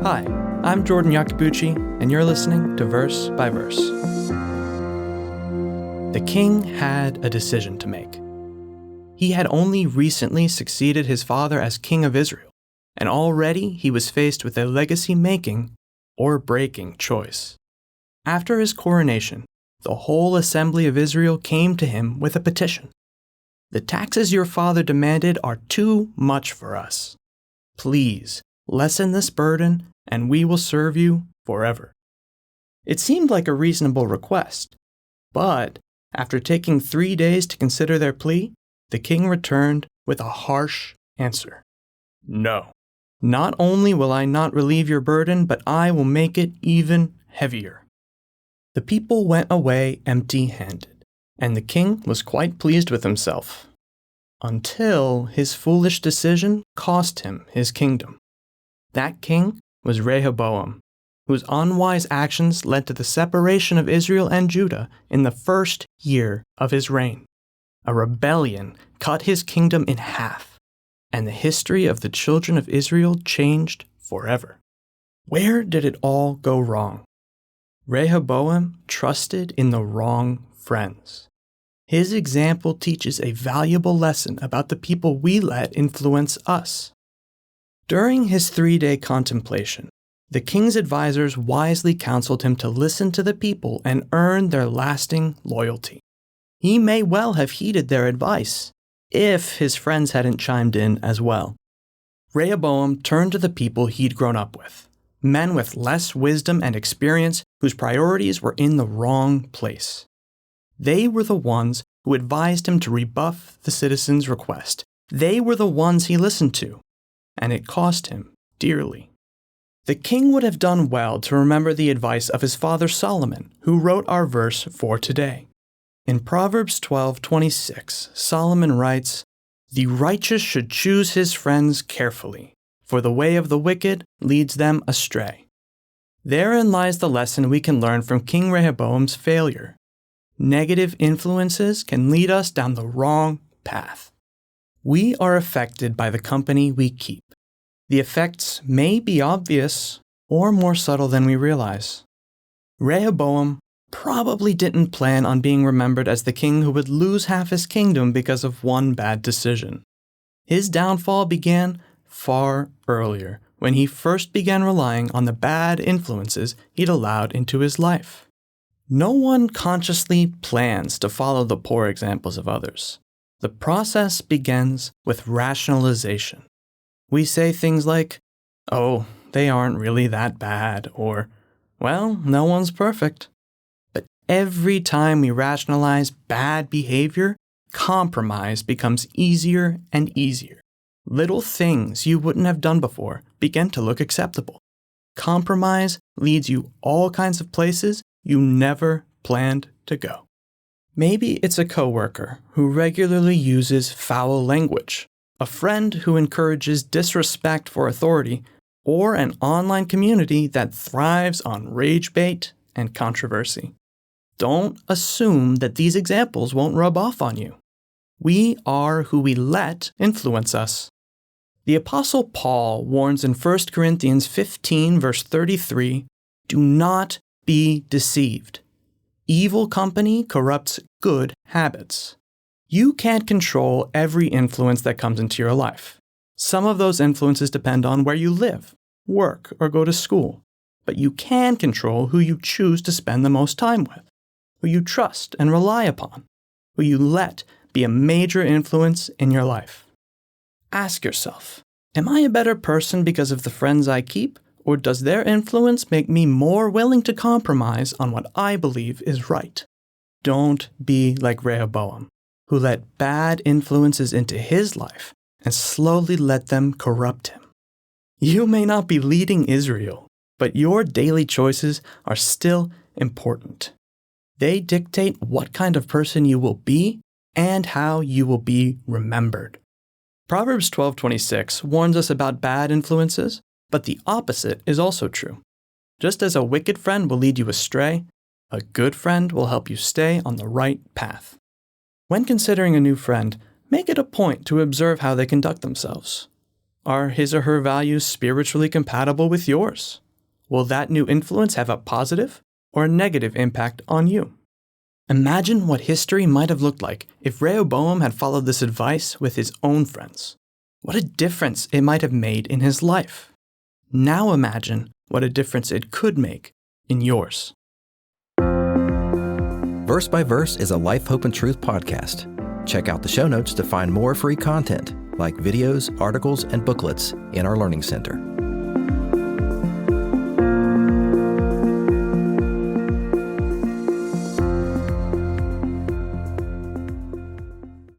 Hi, I'm Jordan Iacobucci, and you're listening to Verse by Verse. The king had a decision to make. He had only recently succeeded his father as king of Israel, and already he was faced with a legacy-making or breaking choice. After his coronation, the whole assembly of Israel came to him with a petition. The taxes your father demanded are too much for us. Please, lessen this burden, and we will serve you forever. It seemed like a reasonable request, but after taking 3 days to consider their plea, the king returned with a harsh answer. No, not only will I not relieve your burden, but I will make it even heavier. The people went away empty-handed, and the king was quite pleased with himself, until his foolish decision cost him his kingdom. That king was Rehoboam, whose unwise actions led to the separation of Israel and Judah in the first year of his reign. A rebellion cut his kingdom in half, and the history of the children of Israel changed forever. Where did it all go wrong? Rehoboam trusted in the wrong friends. His example teaches a valuable lesson about the people we let influence us. During his 3-day contemplation, the king's advisors wisely counseled him to listen to the people and earn their lasting loyalty. He may well have heeded their advice, if his friends hadn't chimed in as well. Rehoboam turned to the people he'd grown up with, men with less wisdom and experience whose priorities were in the wrong place. They were the ones who advised him to rebuff the citizens' request. They were the ones he listened to, and it cost him dearly. The king would have done well to remember the advice of his father Solomon, who wrote our verse for today. In Proverbs 12:26, Solomon writes, "The righteous should choose his friends carefully, for the way of the wicked leads them astray." Therein lies the lesson we can learn from King Rehoboam's failure. Negative influences can lead us down the wrong path. We are affected by the company we keep. The effects may be obvious or more subtle than we realize. Rehoboam probably didn't plan on being remembered as the king who would lose half his kingdom because of one bad decision. His downfall began far earlier, when he first began relying on the bad influences he'd allowed into his life. No one consciously plans to follow the poor examples of others. The process begins with rationalization. We say things like, "Oh, they aren't really that bad," or, "Well, no one's perfect." But every time we rationalize bad behavior, compromise becomes easier and easier. Little things you wouldn't have done before begin to look acceptable. Compromise leads you all kinds of places you never planned to go. Maybe it's a coworker who regularly uses foul language, a friend who encourages disrespect for authority, or an online community that thrives on rage bait and controversy. Don't assume that these examples won't rub off on you. We are who we let influence us. The Apostle Paul warns in 1 Corinthians 15, verse 33, "Do not be deceived. Evil company corrupts good habits." You can't control every influence that comes into your life. Some of those influences depend on where you live, work, or go to school. But you can control who you choose to spend the most time with, who you trust and rely upon, who you let be a major influence in your life. Ask yourself, am I a better person because of the friends I keep, or does their influence make me more willing to compromise on what I believe is right? Don't be like Rehoboam, who let bad influences into his life and slowly let them corrupt him. You may not be leading Israel, but your daily choices are still important. They dictate what kind of person you will be and how you will be remembered. Proverbs 12:26 warns us about bad influences, but the opposite is also true. Just as a wicked friend will lead you astray, a good friend will help you stay on the right path. When considering a new friend, make it a point to observe how they conduct themselves. Are his or her values spiritually compatible with yours? Will that new influence have a positive or a negative impact on you? Imagine what history might have looked like if Rehoboam had followed this advice with his own friends. What a difference it might have made in his life. Now imagine what a difference it could make in yours. Verse by Verse is a Life, Hope, and Truth podcast. Check out the show notes to find more free content, like videos, articles, and booklets in our Learning Center.